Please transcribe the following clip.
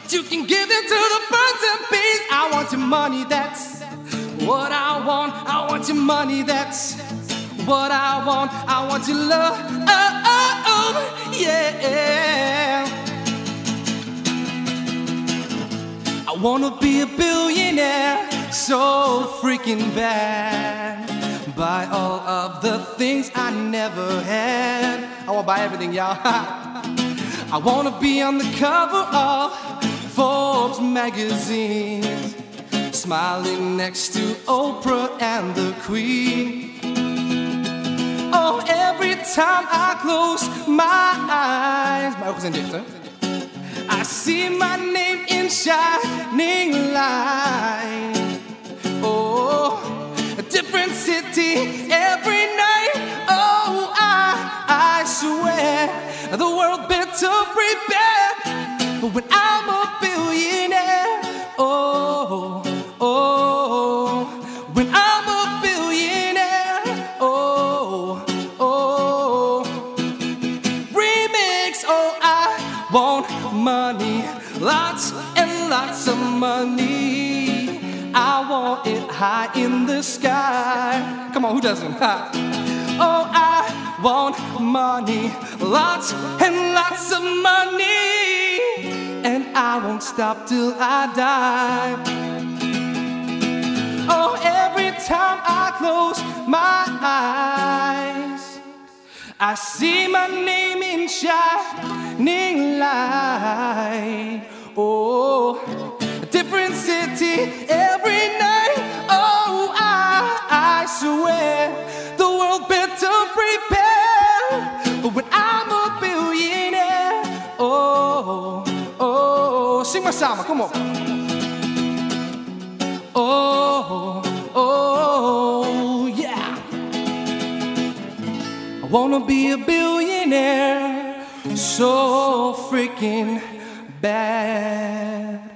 You can give it to the birds and bees. I want your money, that's what I want. I want your money, that's what I want. I want your love, yeah. I wanna be a billionaire, so freaking bad. Buy all of the things I never had. I wanna buy everything, y'all. I wanna be on the cover of Forbes magazine, smiling next to Oprah and the Queen. Oh, every time I close my eyes, my Oprah's in there, I see my name in shining light. Oh, a different city every night. Oh, I swear the world better prepare for when I'm a billionaire. Oh, when I'm a billionaire. Oh, remix. Oh, I want money, lots and lots of money. I want it high in the sky. Come on, who doesn't? Oh, I want money, lots and lots of money, and I won't stop till I die. Oh, every time I close my eyes, I see my name in shining light. Oh, a different city every night. Oh, I swear the world better prepare for when I'm a billionaire. Oh, sing my song, come on. Oh, yeah. I wanna be a billionaire, so freaking bad.